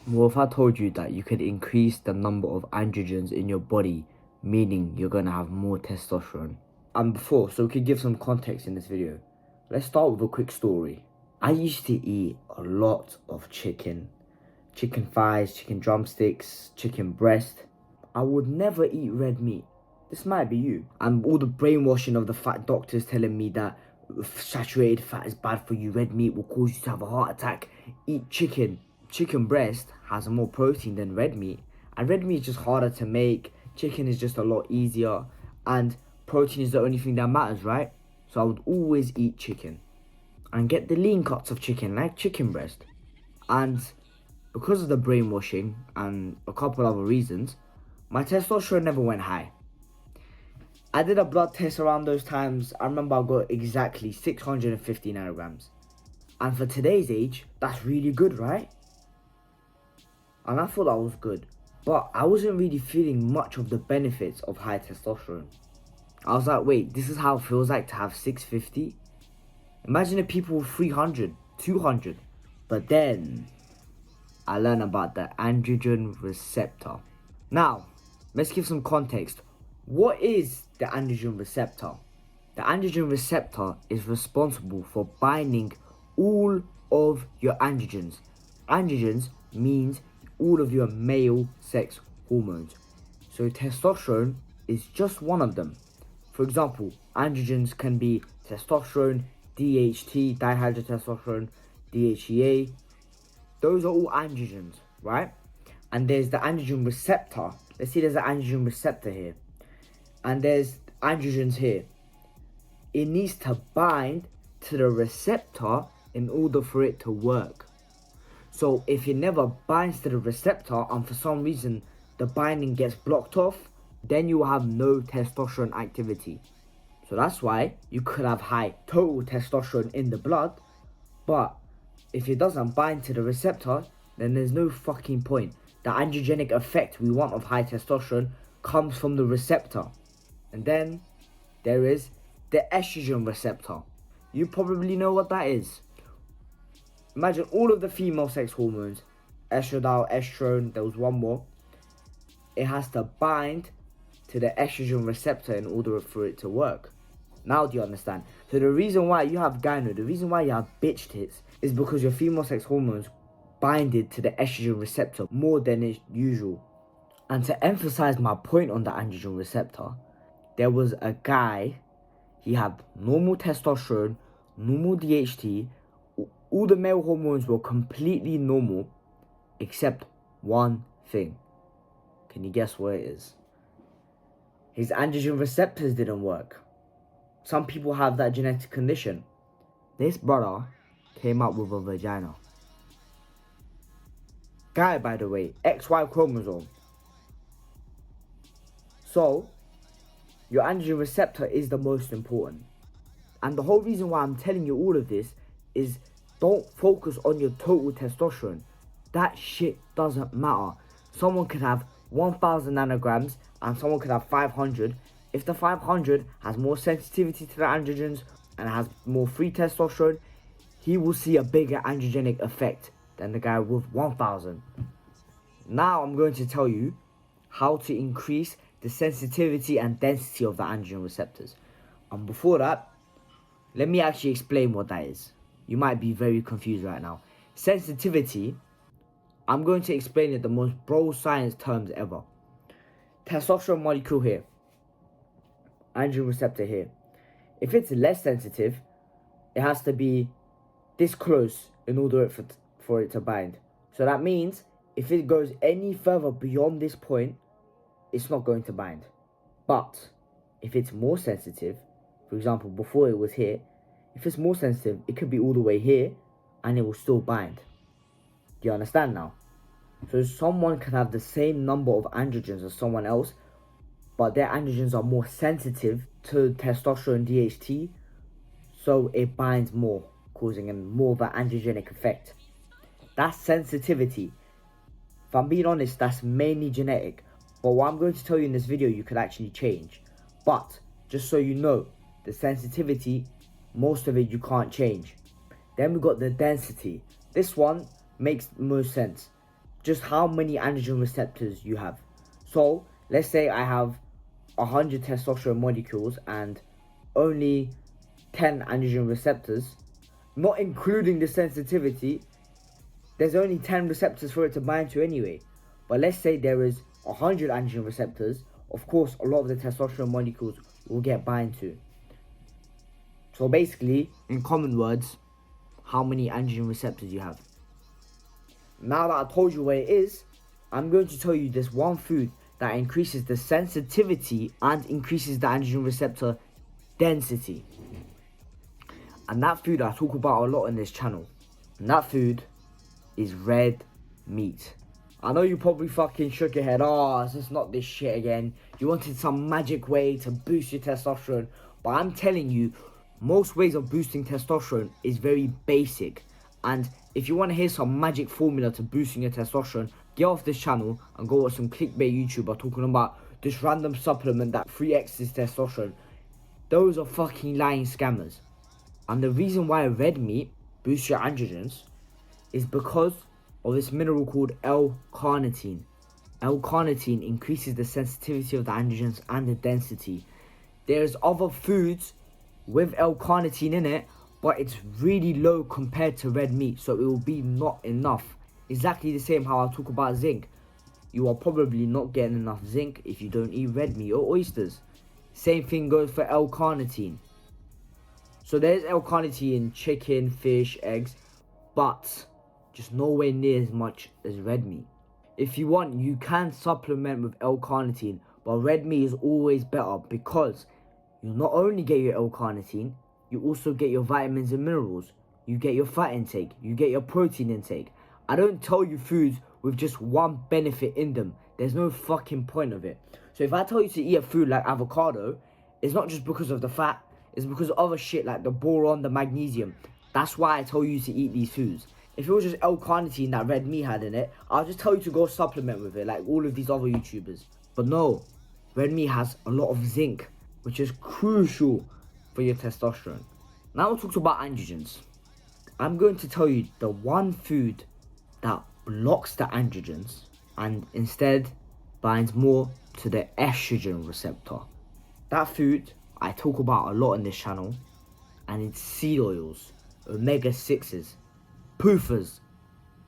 Well, if I told you that you could increase the number of androgens in your body, meaning you're going to have more testosterone. And before, so we could give some context in this video. Let's start with a quick story. I used to eat a lot of chicken. Chicken thighs, chicken drumsticks, chicken breast. I would never eat red meat. This might be you. And all the brainwashing of the fat doctors telling me that saturated fat is bad for you, red meat will cause you to have a heart attack. Eat chicken. Chicken breast has more protein than red meat. And red meat is just harder to make. Chicken is just a lot easier. And protein is the only thing that matters, right? So I would always eat chicken. And get the lean cuts of chicken, like chicken breast. And because of the brainwashing and a couple other reasons, my testosterone never went high. I did a blood test around those times. I remember I got exactly 650 nanograms. And for today's age, that's really good, right? And I thought that was good. But I wasn't really feeling much of the benefits of high testosterone. I was like, wait, this is how it feels like to have 650? Imagine if people were 300, 200. But then I learned about the androgen receptor. Now, let's give some context. What is the androgen receptor? The androgen receptor is responsible for binding all of your androgens. Androgens means all of your male sex hormones. So testosterone is just one of them. For example, androgens can be testosterone, DHT, dihydrotestosterone, DHEA. Those are all androgens, right? And there's the androgen receptor. Let's see, there's an androgen receptor here. And there's androgens here. It needs to bind to the receptor in order for it to work. So if it never binds to the receptor and for some reason the binding gets blocked off, then you will have no testosterone activity. So that's why you could have high total testosterone in the blood, but if it doesn't bind to the receptor, then there's no fucking point. The androgenic effect we want of high testosterone comes from the receptor. And then there is the estrogen receptor. You probably know what that is. Imagine all of the female sex hormones, estradiol, estrone, there was one more. It has to bind to the estrogen receptor in order for it to work. Now do you understand? So the reason why you have gyno, the reason why you have bitch tits, is because your female sex hormones binded to the estrogen receptor more than is usual. And to emphasize my point on the androgen receptor, there was a guy, he had normal testosterone, normal DHT, all the male hormones were completely normal, except one thing. Can you guess what it is? His androgen receptors didn't work. Some people have that genetic condition. This brother came up with a vagina. Guy, by the way, XY chromosome. So, your androgen receptor is the most important. And the whole reason why I'm telling you all of this is don't focus on your total testosterone. That shit doesn't matter. Someone could have 1000 nanograms and someone could have 500. If the 500 has more sensitivity to the androgens and has more free testosterone, he will see a bigger androgenic effect than the guy with 1000. Now I'm going to tell you how to increase the sensitivity and density of the androgen receptors. And before that, let me actually explain what that is. You might be very confused right now. Sensitivity, I'm going to explain it the most bro science terms ever. Testosterone molecule here, androgen receptor here. If it's less sensitive, it has to be this close in order for it to bind. So that means if it goes any further beyond this point, it's not going to bind. But if it's more sensitive, for example, before it was here, if it's more sensitive, it could be all the way here and it will still bind. Do you understand now? So someone can have the same number of androgens as someone else, but their androgens are more sensitive to testosterone DHT, so it binds more, causing more of an androgenic effect. That's sensitivity. If I'm being honest, that's mainly genetic. But what I'm going to tell you in this video, you could actually change. But, just so you know, the sensitivity, most of it you can't change. Then we've got the density. This one makes the most sense. just how many androgen receptors you have. So let's say I have 100 testosterone molecules and only 10 androgen receptors, not including the sensitivity. There's only 10 receptors for it to bind to anyway. But let's say there is 100 androgen receptors. Of course, a lot of the testosterone molecules will get bind to. So basically, in common words, how many androgen receptors you have. Now that I told you what it is, I'm going to tell you this one food that increases the sensitivity and increases the androgen receptor density. And that food I talk about a lot on this channel. And that food is red meat. I know you probably fucking shook your head. Oh, it's just not this shit again. You wanted some magic way to boost your testosterone. But I'm telling you, most ways of boosting testosterone is very basic. And if you want to hear some magic formula to boosting your testosterone, get off this channel and go watch some clickbait YouTuber talking about this random supplement that 3x's testosterone. Those are fucking lying scammers. And the reason why red meat boosts your androgens is because of this mineral called L-carnitine. L-carnitine increases the sensitivity of the androgens and the density. There's other foods with L-carnitine in it, but it's really low compared to red meat, so it will be not enough. Exactly the same how I talk about zinc. You are probably not getting enough zinc if you don't eat red meat or oysters. Same thing goes for L-carnitine. So there's L-carnitine in chicken, fish, eggs, but just nowhere near as much as red meat. If you want, you can supplement with L-carnitine, but red meat is always better because you not only get your L-carnitine, you also get your vitamins and minerals. You get your fat intake, you get your protein intake. I don't tell you foods with just one benefit in them. There's no fucking point of it. So if I tell you to eat a food like avocado, it's not just because of the fat, it's because of other shit like the boron, the magnesium. That's why I tell you to eat these foods. If it was just L-carnitine that red meat had in it, I'll just tell you to go supplement with it like all of these other YouTubers. But no, red meat has a lot of zinc, which is crucial for your testosterone. Now we'll talk about androgens. I'm going to tell you the one food that blocks the androgens and instead binds more to the estrogen receptor. That food I talk about a lot on this channel, and it's seed oils, omega-6s, PUFAs.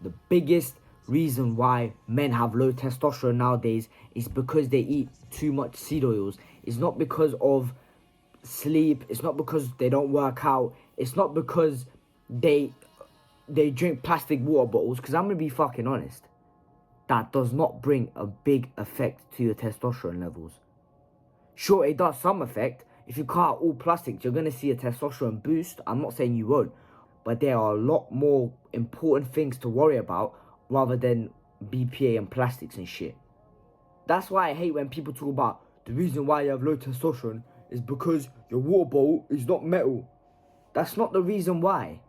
The biggest reason why men have low testosterone nowadays is because they eat too much seed oils. It's not because of sleep, it's not because they don't work out, it's not because they drink plastic water bottles, because I'm gonna be fucking honest, that does not bring a big effect to your testosterone levels. Sure, it does some effect. If you cut out all plastics, you're gonna see a testosterone boost. I'm not saying you won't, but there are a lot more important things to worry about rather than BPA and plastics and shit. That's why I hate when people talk about the reason why you have low testosterone is because your water bottle is not metal. That's not the reason why.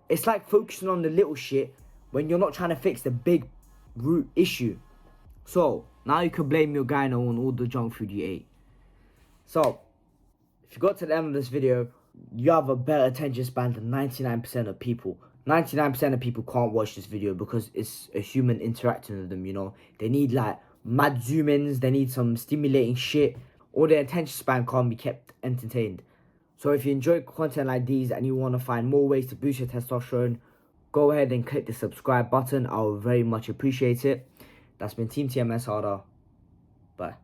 It's like focusing on the little shit when you're not trying to fix the big root issue. So, now you can blame your gyno on all the junk food you ate. So, if you got to the end of this video, you have a better attention span than 99% of people. 99% of people can't watch this video because it's a human interacting with them, you know. They need like mad zoom-ins, they need some stimulating shit, or their attention span can't be kept entertained. So if you enjoy content like these and you want to find more ways to boost your testosterone, go ahead and click the subscribe button. I would very much appreciate it. That's been Team TMS Harder. Bye.